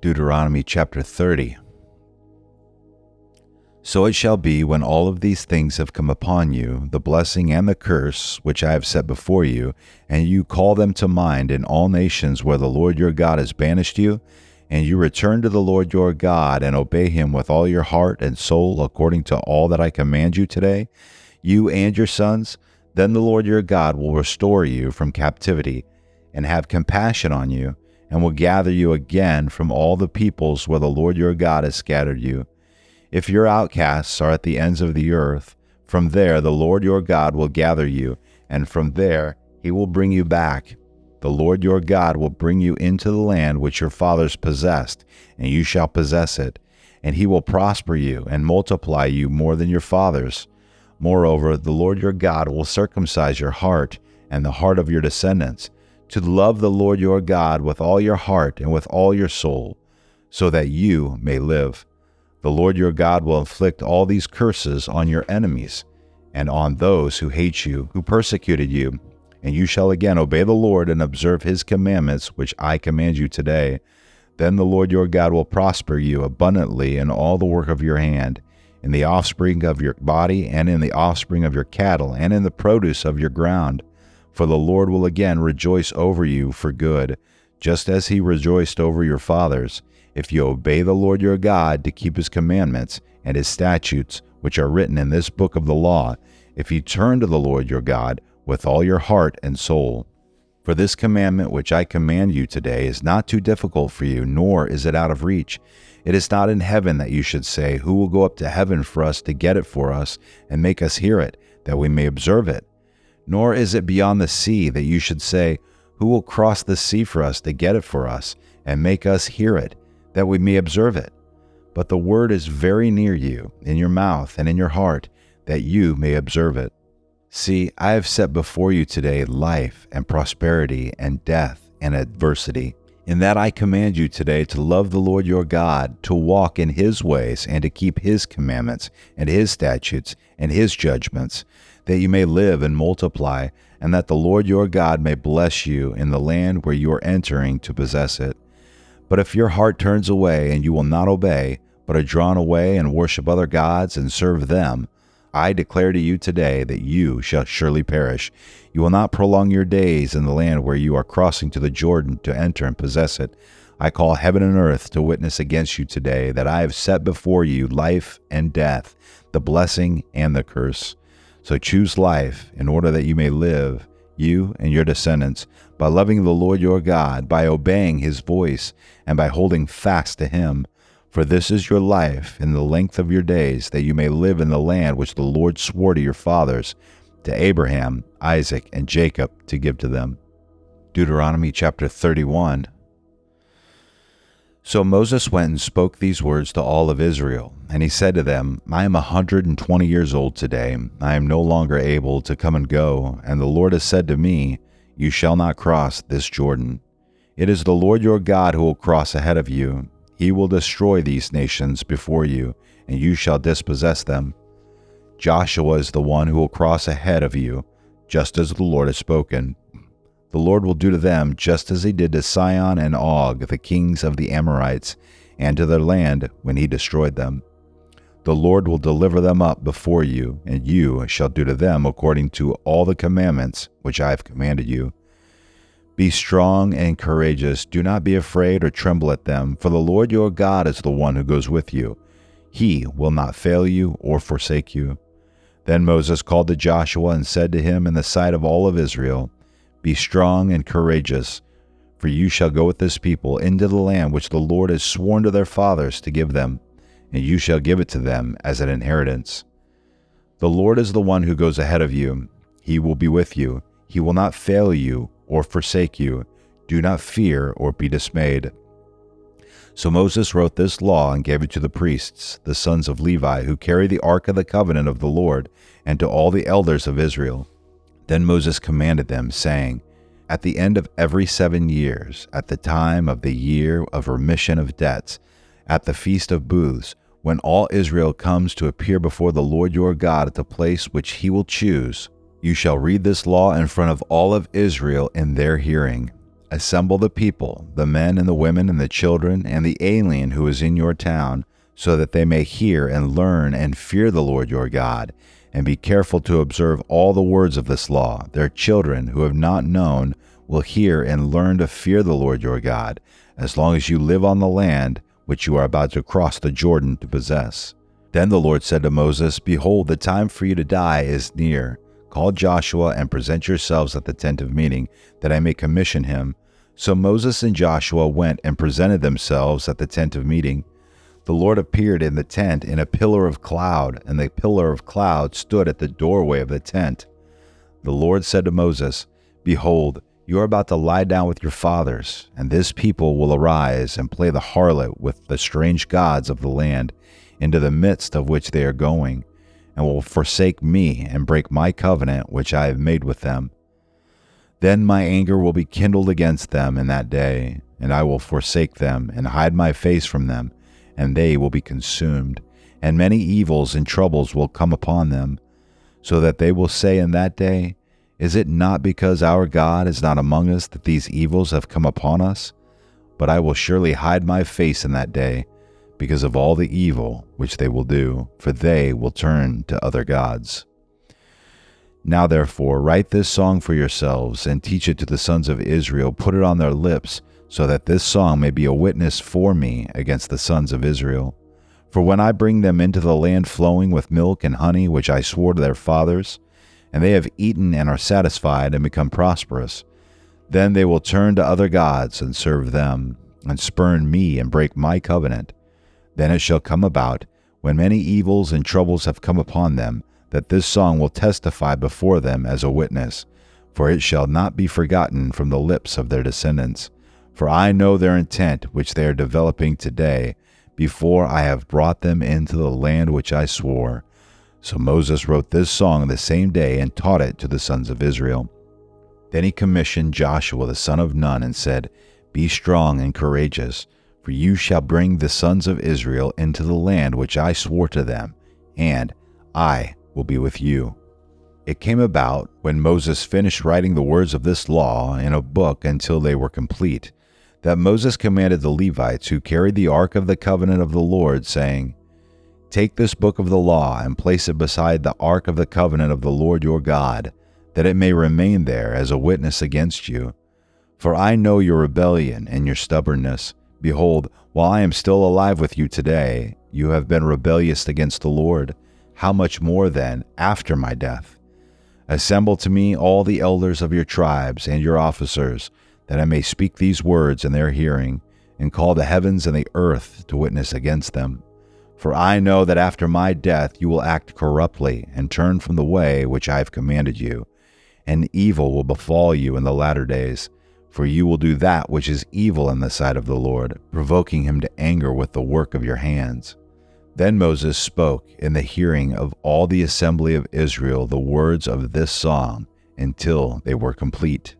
Deuteronomy chapter 30. So it shall be when all of these things have come upon you, the blessing and the curse which I have set before you, and you call them to mind in all nations where the Lord your God has banished you, and you return to the Lord your God and obey him with all your heart and soul according to all that I command you today, you and your sons, then the Lord your God will restore you from captivity and have compassion on you, and will gather you again from all the peoples where the Lord your God has scattered you. If your outcasts are at the ends of the earth, from there the Lord your God will gather you, and from there he will bring you back. The Lord your God will bring you into the land which your fathers possessed, and you shall possess it, and he will prosper you and multiply you more than your fathers. Moreover, the Lord your God will circumcise your heart and the heart of your descendants, to love the Lord your God with all your heart and with all your soul, so that you may live. The Lord your God will inflict all these curses on your enemies and on those who hate you, who persecuted you, and you shall again obey the Lord and observe his commandments, which I command you today. Then the Lord your God will prosper you abundantly in all the work of your hand, in the offspring of your body, and in the offspring of your cattle, and in the produce of your ground. For the Lord will again rejoice over you for good, just as he rejoiced over your fathers, if you obey the Lord your God to keep his commandments and his statutes, which are written in this book of the law, if you turn to the Lord your God with all your heart and soul. For this commandment which I command you today is not too difficult for you, nor is it out of reach. It is not in heaven that you should say, who will go up to heaven for us to get it for us and make us hear it, that we may observe it? Nor is it beyond the sea that you should say, who will cross the sea for us to get it for us and make us hear it, that we may observe it? But the word is very near you, in your mouth and in your heart, that you may observe it. See, I have set before you today life and prosperity and death and adversity. In that I command you today to love the Lord your God, to walk in his ways, and to keep his commandments and his statutes and his judgments, that you may live and multiply, and that the Lord your God may bless you in the land where you are entering to possess it. But if your heart turns away and you will not obey, but are drawn away and worship other gods and serve them, I declare to you today that you shall surely perish. You will not prolong your days in the land where you are crossing to the Jordan to enter and possess it. I call heaven and earth to witness against you today that I have set before you life and death, the blessing and the curse. So choose life in order that you may live, you and your descendants, by loving the Lord your God, by obeying his voice, and by holding fast to him. For this is your life in the length of your days, that you may live in the land which the Lord swore to your fathers, to Abraham, Isaac, and Jacob, to give to them. Deuteronomy chapter 31. So Moses went and spoke these words to all of Israel, and he said to them, I am 120 years old today. I am no longer able to come and go, and the Lord has said to me, you shall not cross this Jordan. It is the Lord your God who will cross ahead of you. He will destroy these nations before you, and you shall dispossess them. Joshua is the one who will cross ahead of you, just as the Lord has spoken. The Lord will do to them just as he did to Sihon and Og, the kings of the Amorites, and to their land when he destroyed them. The Lord will deliver them up before you, and you shall do to them according to all the commandments which I have commanded you. Be strong and courageous. Do not be afraid or tremble at them, for the Lord your God is the one who goes with you. He will not fail you or forsake you. Then Moses called to Joshua and said to him in the sight of all of Israel, Be strong and courageous, for you shall go with this people into the land which the Lord has sworn to their fathers to give them, and you shall give it to them as an inheritance. The Lord is the one who goes ahead of you. He will be with you. He will not fail you or forsake you. Do not fear or be dismayed. So Moses wrote this law and gave it to the priests, the sons of Levi, who carry the ark of the covenant of the Lord, and to all the elders of Israel. Then Moses commanded them, saying, At the end of every 7 years, at the time of the year of remission of debts, at the feast of booths, when all Israel comes to appear before the Lord your God at the place which he will choose, you shall read this law in front of all of Israel in their hearing. Assemble the people, the men and the women and the children and the alien who is in your town, so that they may hear and learn and fear the Lord your God, and be careful to observe all the words of this law. Their children who have not known will hear and learn to fear the Lord your God, as long as you live on the land which you are about to cross the Jordan to possess. Then the Lord said to Moses, Behold, the time for you to die is near. Call Joshua and present yourselves at the tent of meeting, that I may commission him. So Moses and Joshua went and presented themselves at the tent of meeting. The Lord appeared in the tent in a pillar of cloud, and the pillar of cloud stood at the doorway of the tent. The Lord said to Moses, Behold, you are about to lie down with your fathers, and this people will arise and play the harlot with the strange gods of the land, into the midst of which they are going, and will forsake me and break my covenant which I have made with them. Then my anger will be kindled against them in that day, and I will forsake them and hide my face from them, and they will be consumed, and many evils and troubles will come upon them, so that they will say in that day, Is it not because our God is not among us that these evils have come upon us? But I will surely hide my face in that day, because of all the evil which they will do, for they will turn to other gods. Now therefore write this song for yourselves, and teach it to the sons of Israel, put it on their lips, so that this song may be a witness for me against the sons of Israel. For when I bring them into the land flowing with milk and honey, which I swore to their fathers, and they have eaten and are satisfied and become prosperous, then they will turn to other gods and serve them, and spurn me and break my covenant. Then it shall come about, when many evils and troubles have come upon them, that this song will testify before them as a witness, for it shall not be forgotten from the lips of their descendants. For I know their intent which they are developing today, before I have brought them into the land which I swore. So Moses wrote this song the same day and taught it to the sons of Israel. Then he commissioned Joshua the son of Nun and said, Be strong and courageous, for you shall bring the sons of Israel into the land which I swore to them, and I will be with you. It came about, when Moses finished writing the words of this law in a book until they were complete, that Moses commanded the Levites who carried the ark of the covenant of the Lord, saying, Take this book of the law and place it beside the ark of the covenant of the Lord your God, that it may remain there as a witness against you. For I know your rebellion and your stubbornness. Behold, while I am still alive with you today, you have been rebellious against the Lord. How much more then after my death? Assemble to me all the elders of your tribes and your officers, that I may speak these words in their hearing, and call the heavens and the earth to witness against them. For I know that after my death you will act corruptly, and turn from the way which I have commanded you, and evil will befall you in the latter days. For you will do that which is evil in the sight of the Lord, provoking him to anger with the work of your hands. Then Moses spoke in the hearing of all the assembly of Israel the words of this song until they were complete.